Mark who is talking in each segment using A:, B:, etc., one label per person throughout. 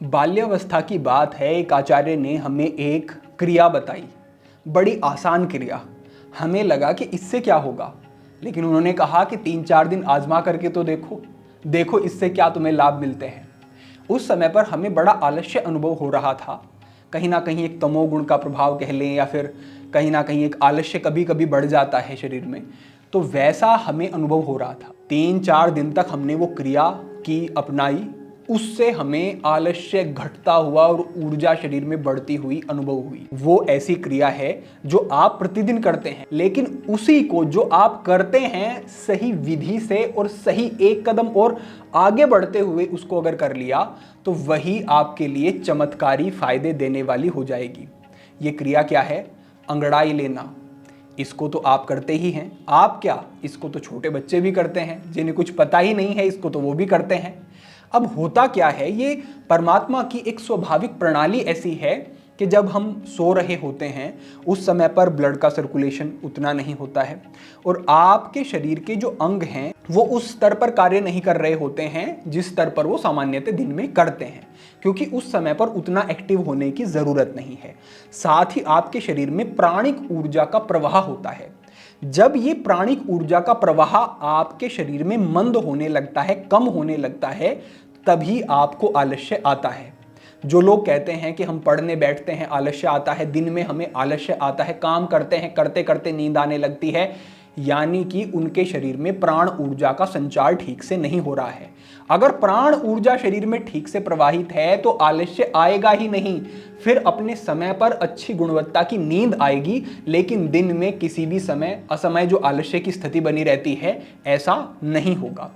A: बाल्यावस्था की बात है। एक आचार्य ने हमें एक क्रिया बताई, बड़ी आसान क्रिया। हमें लगा कि इससे क्या होगा, लेकिन उन्होंने कहा कि 3-4 दिन आजमा करके तो देखो, देखो इससे क्या तुम्हें लाभ मिलते हैं। उस समय पर हमें बड़ा आलस्य अनुभव हो रहा था। कहीं ना कहीं एक तमोगुण का प्रभाव कह लें, या फिर कहीं ना कहीं एक आलस्य कभी कभी बढ़ जाता है शरीर में, तो वैसा हमें अनुभव हो रहा था। 3-4 दिन तक हमने वो क्रिया की, अपनाई। उससे हमें आलस्य घटता हुआ और ऊर्जा शरीर में बढ़ती हुई अनुभव हुई। वो ऐसी क्रिया है जो आप प्रतिदिन करते हैं, लेकिन उसी को जो आप करते हैं सही विधि से और सही एक कदम और आगे बढ़ते हुए उसको अगर कर लिया, तो वही आपके लिए चमत्कारी फायदे देने वाली हो जाएगी। ये क्रिया क्या है? अंगड़ाई लेना। इसको तो आप करते ही हैं। आप क्या, इसको तो छोटे बच्चे भी करते हैं, जिन्हें कुछ पता ही नहीं है, इसको तो वो भी करते हैं। अब होता क्या है, ये परमात्मा की एक स्वाभाविक प्रणाली ऐसी है कि जब हम सो रहे होते हैं उस समय पर ब्लड का सर्कुलेशन उतना नहीं होता है, और आपके शरीर के जो अंग हैं वो उस स्तर पर कार्य नहीं कर रहे होते हैं जिस स्तर पर वो सामान्यतः दिन में करते हैं, क्योंकि उस समय पर उतना एक्टिव होने की जरूरत नहीं है। साथ ही आपके शरीर में प्राणिक ऊर्जा का प्रवाह होता है। जब ये प्राणिक ऊर्जा का प्रवाह आपके शरीर में मंद होने लगता है, कम होने लगता है, तभी आपको आलस्य आता है। जो लोग कहते हैं कि हम पढ़ने बैठते हैं आलस्य आता है, दिन में हमें आलस्य आता है, काम करते हैं, करते करते नींद आने लगती है, यानी कि उनके शरीर में प्राण ऊर्जा का संचार ठीक से नहीं हो रहा है। अगर प्राण ऊर्जा शरीर में ठीक से प्रवाहित है तो आलस्य आएगा ही नहीं। फिर अपने समय पर अच्छी गुणवत्ता की नींद आएगी, लेकिन दिन में किसी भी समय असमय जो आलस्य की स्थिति बनी रहती है, ऐसा नहीं होगा।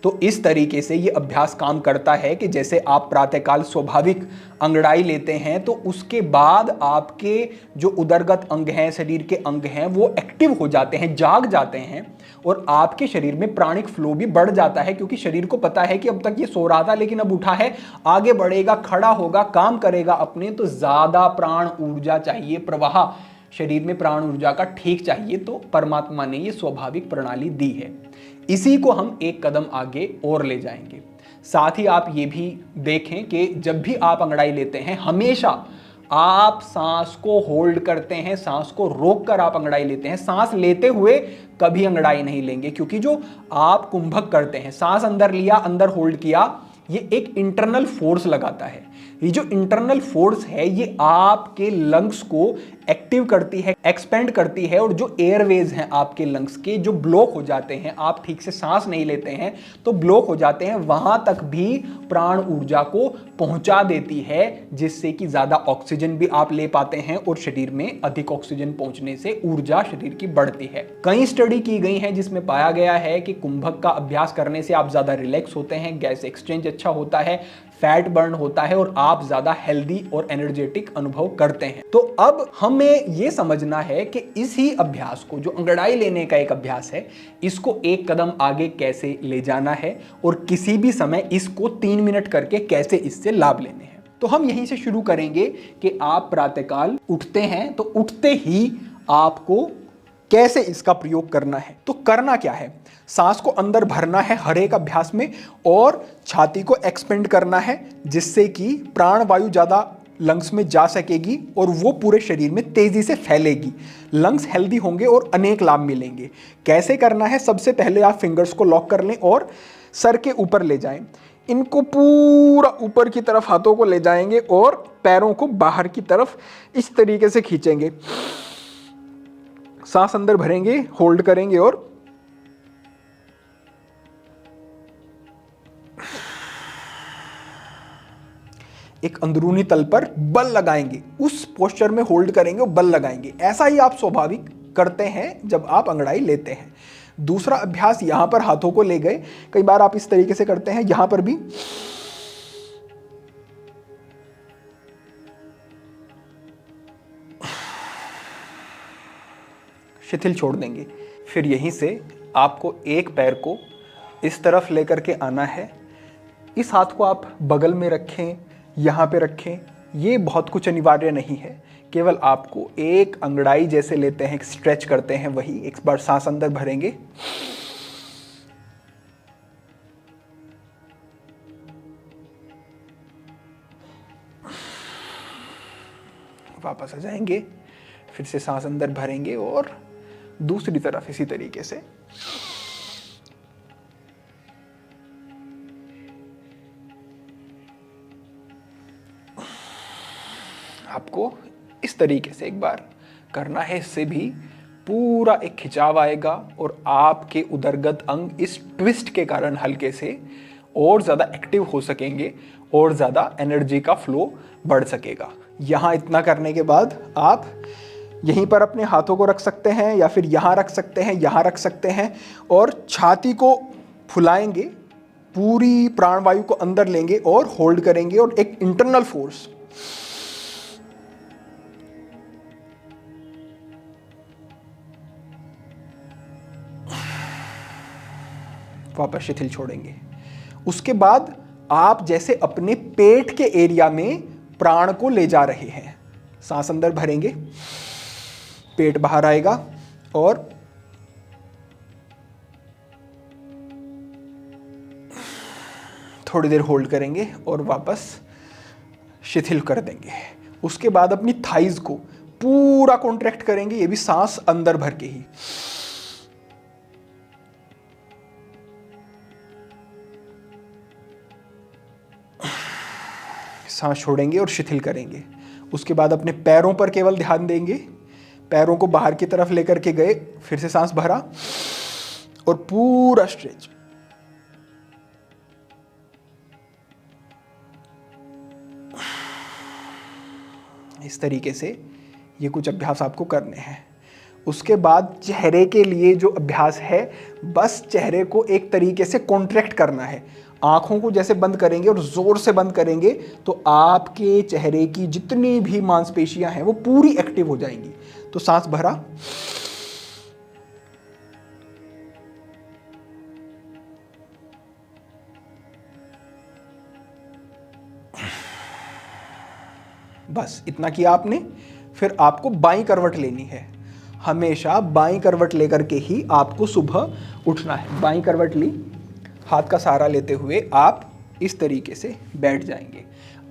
A: तो इस तरीके से ये अभ्यास काम करता है कि जैसे आप प्रातःकाल स्वाभाविक अंगड़ाई लेते हैं, तो उसके बाद आपके जो उदरगत अंग हैं, शरीर के अंग हैं, वो एक्टिव हो जाते हैं, जाग जाते हैं, और आपके शरीर में प्राणिक फ्लो भी बढ़ जाता है, क्योंकि शरीर को पता है कि अब तक ये सो रहा था लेकिन अब उठा है, आगे बढ़ेगा, खड़ा होगा, काम करेगा अपने, तो ज्यादा प्राण ऊर्जा चाहिए, प्रवाह शरीर में प्राण ऊर्जा का ठीक चाहिए। तो परमात्मा ने ये स्वाभाविक प्रणाली दी है। इसी को हम एक कदम आगे और ले जाएंगे। साथ ही आप ये भी देखें कि जब भी आप अंगड़ाई लेते हैं, हमेशा आप सांस को होल्ड करते हैं, सांस को रोक कर आप अंगड़ाई लेते हैं। सांस लेते हुए कभी अंगड़ाई नहीं लेंगे, क्योंकि जो आप कुंभक करते हैं, सांस अंदर लिया, अंदर होल्ड किया, ये एक इंटरनल फोर्स लगाता है। ये जो इंटरनल फोर्स है ये आपके लंग्स को एक्टिव करती है, एक्सपेंड करती है, और जो एयरवेज हैं आपके लंग्स के, जो ब्लॉक हो जाते हैं, आप ठीक से सांस नहीं लेते हैं तो ब्लॉक हो जाते हैं, वहां तक भी प्राण ऊर्जा को पहुंचा देती है, जिससे कि ज्यादा ऑक्सीजन भी आप ले पाते हैं, और शरीर में अधिक ऑक्सीजन पहुंचने से ऊर्जा शरीर की बढ़ती है। कई स्टडी की गई हैं जिसमें पाया गया है कि कुंभक का अभ्यास करने से आप ज्यादा रिलैक्स होते हैं, गैस एक्सचेंज अच्छा होता है, फैट बर्न होता है, और आप ज्यादा हेल्दी और एनर्जेटिक अनुभव करते हैं। तो अब हमें यह समझना है कि इसी अभ्यास को, जो अंगड़ाई लेने का एक अभ्यास है, इसको एक कदम आगे कैसे ले जाना है, और किसी भी समय इसको 3 मिनट करके कैसे इससे लाभ लेने हैं। तो हम यहीं से शुरू करेंगे कि आप प्रातःकाल उठते हैं, तो उठते ही आपको कैसे इसका प्रयोग करना है। तो करना क्या है, सांस को अंदर भरना है हर एक अभ्यास में, और छाती को एक्सपेंड करना है, जिससे कि प्राण वायु ज्यादा लंग्स में जा सकेगी और वो पूरे शरीर में तेजी से फैलेगी। लंग्स हेल्दी होंगे और अनेक लाभ मिलेंगे। कैसे करना है, सबसे पहले आप फिंगर्स को लॉक कर लें और सर के ऊपर ले जाएं। इनको पूरा ऊपर की तरफ हाथों को ले जाएंगे और पैरों को बाहर की तरफ इस तरीके से खींचेंगे। सांस अंदर भरेंगे, होल्ड करेंगे, और एक अंदरूनी तल पर बल लगाएंगे, उस पोस्चर में होल्ड करेंगे और बल लगाएंगे। ऐसा ही आप स्वाभाविक करते हैं जब आप अंगड़ाई लेते हैं। दूसरा अभ्यास, यहां पर हाथों को ले गए, कई बार आप इस तरीके से करते हैं, यहां पर भी शिथिल छोड़ देंगे। फिर यहीं से आपको एक पैर को इस तरफ लेकर के आना है। इस हाथ को आप बगल में रखें, यहाँ पे रखें, ये बहुत कुछ अनिवार्य नहीं है। केवल आपको एक अंगड़ाई जैसे लेते हैं, स्ट्रेच करते हैं, वही एक बार सांस अंदर भरेंगे, वापस आ जाएंगे, फिर से सांस अंदर भरेंगे और दूसरी तरफ इसी तरीके से। आपको इस तरीके से एक बार करना है, इससे भी पूरा एक खिंचाव आएगा और आपके उदरगत अंग इस ट्विस्ट के कारण हल्के से और ज़्यादा एक्टिव हो सकेंगे और ज़्यादा एनर्जी का फ्लो बढ़ सकेगा। यहाँ इतना करने के बाद आप यहीं पर अपने हाथों को रख सकते हैं या फिर यहाँ रख सकते हैं, यहाँ रख सकते हैं और छाती को फुलाएंगे, पूरी प्राणवायु को अंदर लेंगे और होल्ड करेंगे और एक इंटरनल फोर्स वापस शिथिल छोड़ेंगे। उसके बाद आप जैसे अपने पेट के एरिया में प्राण को ले जा रहे हैं। सांस अंदर भरेंगे, पेट बाहर आएगा और थोड़ी देर होल्ड करेंगे और वापस शिथिल कर देंगे। उसके बाद अपनी थाइज को पूरा कॉन्ट्रैक्ट करेंगे, ये भी सांस अंदर भर के ही। सांस छोड़ेंगे और शिथिल करेंगे। उसके बाद अपने पैरों पर केवल ध्यान देंगे, पैरों को बाहर की तरफ लेकर के गए, फिर से सांस भरा और पूरा स्ट्रेच। इस तरीके से ये कुछ अभ्यास आपको करने हैं। उसके बाद चेहरे के लिए जो अभ्यास है, बस चेहरे को एक तरीके से कॉन्ट्रैक्ट करना है। आंखों को जैसे बंद करेंगे और जोर से बंद करेंगे तो आपके चेहरे की जितनी भी मांसपेशियां हैं वो पूरी एक्टिव हो जाएंगी। तो सांस भरा, बस इतना किया आपने। फिर आपको बाईं करवट लेनी है। हमेशा बाईं करवट लेकर के ही आपको सुबह उठना है। बाईं करवट ली, हाथ का सहारा लेते हुए आप इस तरीके से बैठ जाएंगे।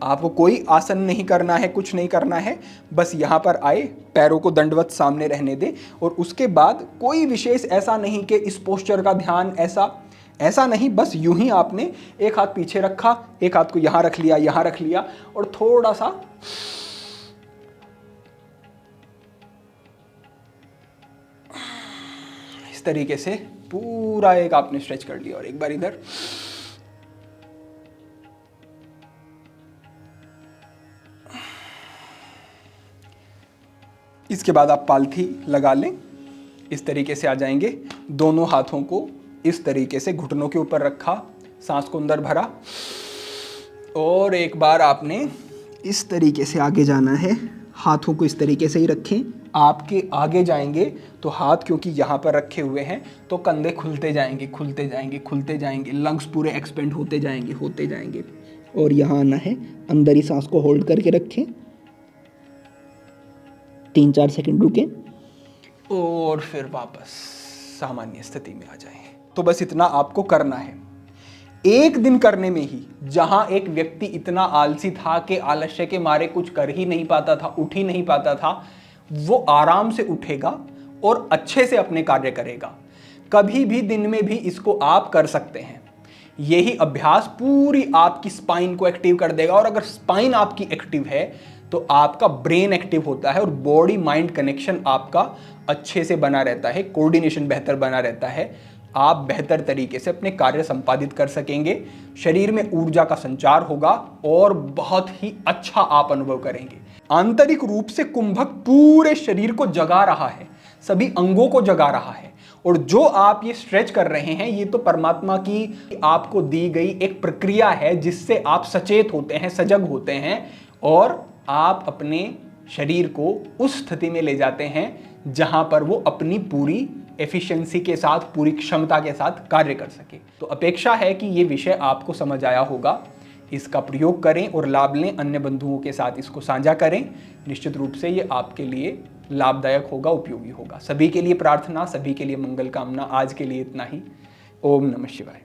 A: आपको कोई आसन नहीं करना है, कुछ नहीं करना है, बस यहाँ पर आए, पैरों को दंडवत सामने रहने दें और उसके बाद कोई विशेष ऐसा नहीं कि इस पोस्चर का ध्यान ऐसा नहीं, बस यूं ही आपने एक हाथ पीछे रखा, एक हाथ को यहाँ रख लिया, यहाँ रख लिया और थोड़ा सा इस तरीके से पूरा एक आपने स्ट्रेच कर लिया। और एक बार इधर, इसके बाद आप पालथी लगा लें। इस तरीके से आ जाएंगे, दोनों हाथों को इस तरीके से घुटनों के ऊपर रखा, सांस को अंदर भरा और एक बार आपने इस तरीके से आगे जाना है। हाथों को इस तरीके से ही रखें। आपके आगे जाएंगे तो हाथ क्योंकि यहाँ पर रखे हुए हैं तो कंधे खुलते जाएंगे, खुलते जाएंगे, खुलते जाएंगे, लंग्स पूरे एक्सपेंड होते जाएंगे, होते जाएंगे। और यहाँ आना है, अंदर ही सांस को होल्ड करके रखें, 3-4 सेकंड रुकें और फिर वापस सामान्य स्थिति में आ जाएं। तो बस इतना आपको करना है। एक दिन करने में ही जहां एक व्यक्ति इतना आलसी था कि आलस्य के मारे कुछ कर ही नहीं पाता था, उठ ही नहीं पाता था, वो आराम से उठेगा और अच्छे से अपने कार्य करेगा। कभी भी दिन में भी इसको आप कर सकते हैं। यही अभ्यास पूरी आपकी स्पाइन को एक्टिव कर देगा और अगर स्पाइन आपकी एक्टिव है तो आपका ब्रेन एक्टिव होता है और बॉडी माइंड कनेक्शन आपका अच्छे से बना रहता है, कोऑर्डिनेशन बेहतर बना रहता है। आप बेहतर तरीके से अपने कार्य संपादित कर सकेंगे, शरीर में ऊर्जा का संचार होगा और बहुत ही अच्छा आप अनुभव करेंगे। आंतरिक रूप से कुंभक पूरे शरीर को जगा रहा है, सभी अंगों को जगा रहा है और जो आप ये स्ट्रेच कर रहे हैं ये तो परमात्मा की आपको दी गई एक प्रक्रिया है जिससे आप सचेत होते हैं, सजग होते हैं और आप अपने शरीर को उस स्थिति में ले जाते हैं जहां पर वो अपनी पूरी एफिशिएंसी के साथ, पूरी क्षमता के साथ कार्य कर सके। तो अपेक्षा है कि ये विषय आपको समझ आया होगा। इसका प्रयोग करें और लाभ लें, अन्य बंधुओं के साथ इसको साझा करें। निश्चित रूप से ये आपके लिए लाभदायक होगा, उपयोगी होगा। सभी के लिए प्रार्थना, सभी के लिए मंगल कामना। आज के लिए इतना ही। ओम नमः शिवाय।